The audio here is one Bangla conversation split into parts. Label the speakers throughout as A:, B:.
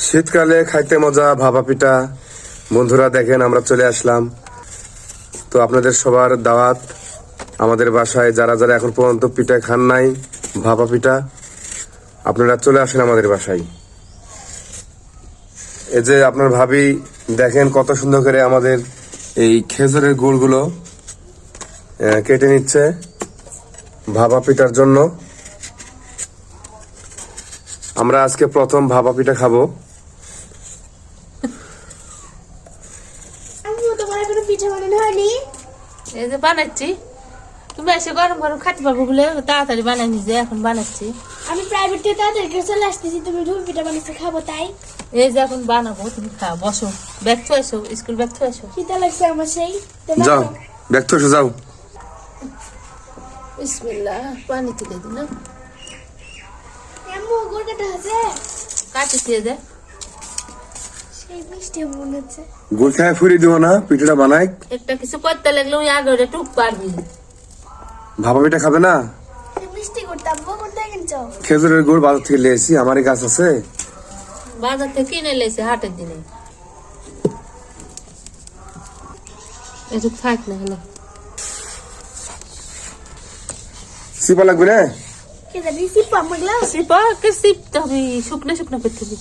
A: শীতকালে খাইতে মজা ভাপা পিঠা। বন্ধুরা দেখেন আমরা চলে আসলাম, তো আপনাদের সবার দাওয়াত আমাদের বাসায়। যারা যারা এখন পর্যন্ত পিঠা খান নাই, ভাপা পিঠা, আপনারা চলে আসেন আমাদের বাসায়। এই যে আপনার ভাবি দেখেন কত সুন্দর করে আমাদের এই খেজুরের গুড়গুলো কেটে নিচ্ছে ভাপা পিঠার জন্য। আমরা আজকে প্রথম ভাপা পিঠা খাবো।
B: এই যে বানাচ্ছি, তুমি এসে গরম গরম খাইতে পারবো বলে তাড়াতাড়ি বানাই নিজে এখন বানাচ্ছি।
C: আমি প্রাইভেট থেকে তাড়াতাড়ি চলে আসতেছি, তুমি ঢুল পিঠা বানিয়ে খাবো তাই।
B: এই যে এখন বানাবো, তুমি খাও, বসো, ব্যাগ তো এসো, স্কুল ব্যাগ তো এসো।
C: খিদা লাগছে আমার সেই।
A: যাও ব্যাগ তো এসে যাও।
B: বিসমিল্লাহ, পানি তুলে দিন।
C: আম্মু গুড় কাটা আছে,
B: কাটি দিয়ে দে।
C: সেই মিষ্টি মনে হচ্ছে।
A: গুড় খায় ফুরি দিও না, পিঠাটা বানাই।
B: একটা কিছু করতে লাগলে ওই আগে ওটা টুক পারবি।
A: ভাপা পিঠা খাবে না?
C: মিষ্টি করতাম, করতে কিনছো?
A: খেজুরের গুড় বাজার থেকে লিয়েছি, আমারই গাছ আছে।
B: বাজার থেকে কিনে লেছে হাটের দিনে। এটুক থাক না হলো।
A: সিপা লাগবে না?
C: কে জানি সিপা মাগলা।
B: সিপা কে সিপতে হবে, শুকনো শুকনো করতে হবে।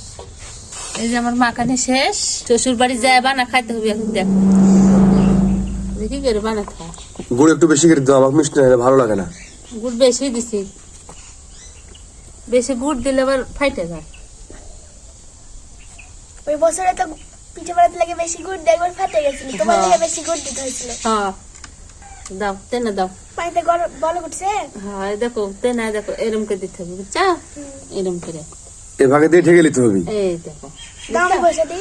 B: এই যে আমার মাখানে শেষ, শ্বশুর বাড়ি যায় বানা খাইতে হবে এখন। দেখ দেখি করে বানাতে হয়।
A: গুড় একটু বেশি করে দাও, আমার মিষ্টি না হলে ভালো লাগে না।
B: গুড় বেশি দিছি, বেশি গুড় দিলে আবার ফাইটে যায়।
C: ওই বছরে তো পিঠা বানাতে লাগে বেশি গুড় দিয়ে একবার ফাটে গেছিল, তোমার
B: হ্যাঁ।
C: থেকে বেশি গুড় দিতে হয়েছিল।
B: হ্যাঁ দাও, তেনা দাও।
C: পানিতে বল করছে।
B: হ্যাঁ এই দেখো, তেনা দেখো, এরম করে দিতে হবে, বুঝছা? এরম করে
A: এ ভাগে দিয়ে ঢেকে নিতে হবে।
B: এই দেখো।
C: দামে বসে দি।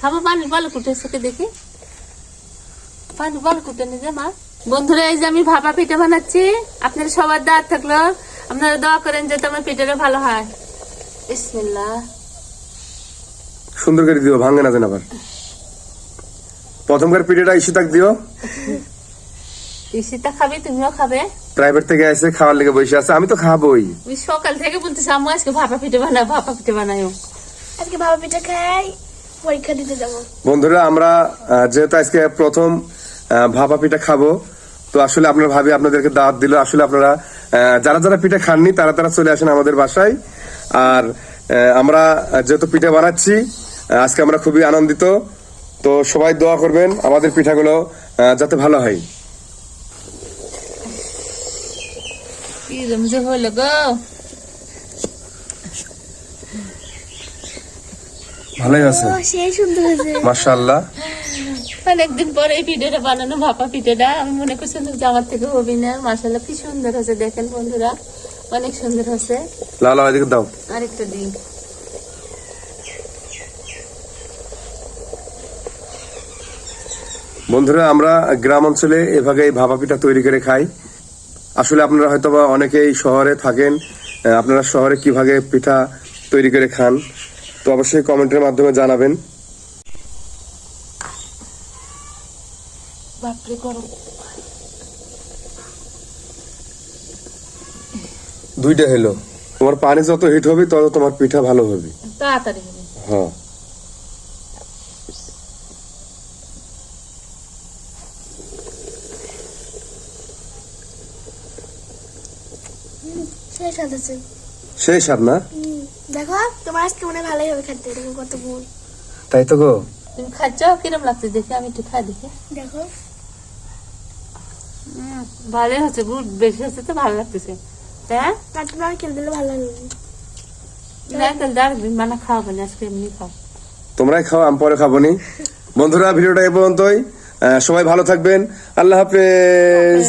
B: থামো, পানি ভালো কুটে সেকে দেখি, পানি ভালো কুটে নিয়ে যা মা। বন্ধুরা এই যে আমি ভাপা পিঠা বানাচ্ছি, আপনারা সবার দাঁত থাকলো, আপনারা দোয়া করেন যাতে আমার পিঠাটা ভালো হয়। বিসমিল্লাহ।
A: সুন্দর করে দিও, ভাঙে না যেন আবার। প্রথমকার পিঠাটা ইস্যু তাক দিও।
B: ইসিটা খাবি, তুমিও খাবে।
A: প্রাইভেট থেকে এসে খাওয়ার লেগে বসে আছে, আমি তো খাবোই।
B: আমি সকাল থেকে বলতেছি আম্মু আজকে ভাপা পিঠা বানাও, ভাপা পিঠা বানাও।
C: আজকে বাবা পিঠা খাই, পরীক্ষা দিতে যাবো।
A: বন্ধুরা আমরা যেহেতু আজকে প্রথম ভাপা পিঠা খাবো, তো আসলে আপনার ভাবি আপনাদেরকে দাওয়াত দিল। আসলে আপনারা যারা যারা পিঠা খাননি তারা তারা চলে আসেন আমাদের বাসায়। আর আমরা যেহেতু পিঠা বানাচ্ছি আজকে, আমরা খুবই আনন্দিত। তো সবাই দোয়া করবেন আমাদের পিঠাগুলো যাতে ভালো হয়।
B: কিরম যে হলো গো,
A: ভালোই আছে,
C: ও সেই সুন্দর হয়েছে।
A: মাশাআল্লাহ।
B: অনেকদিন পরে এই পিঠাটা বানানো, ভাপা পিঠাটা। আমি মনে করছিলাম যে আমার থেকে হবি না। মাশাআল্লাহ কি সুন্দর হয়েছে, দেখেন বন্ধুরা, অনেক সুন্দর হয়েছে।
A: লাল এদিকে দাও।
B: আরেকটা দিন।
A: বন্ধুরা আমরা গ্রাম অঞ্চলে এভাবে ভাপা পিঠা তৈরি করে খাই। আসলে আপনারা হয়তো বা অনেকেই শহরে থাকেন, আপনারা শহরে কিভাবে পিঠা তৈরি করে খান, তো অবশ্যই কমেন্টের মাধ্যমে জানাবেন।
B: বাপরে গরম।
A: দুইটা হলো, তোমার পানি যত হিট হবে তত তোমার পিঠা ভালো হবে।
B: তাড়াতাড়ি হবে।
A: হ্যাঁ
C: সেই স্বাদ আছে।
A: সেই স্বাদ না?
C: দেখো তোমার আজকে মনে হয় ভালোই হবে খেতে, দেখো কত গুড়।
A: তাই তো গো।
B: তুমি খাচ্ছ, কিরম লাগছে দেখি, আমি একটু খাই দেখি।
C: দেখো
B: ভালোই হচ্ছে, গুড় বেশি হচ্ছে তো ভালো লাগতেছে। হ্যাঁ
C: নারকেল দিলে ভালো লাগবে।
B: নারকেল দিয়ে আরেকদিন বানা খাওয়াবো না, আজকে এমনি খাও।
A: তোমরাই খাও, আমি পরে খাবো নি। বন্ধুরা ভিডিওটা এ পর্যন্তই, সবাই ভালো থাকবেন, আল্লাহ হাফেজ।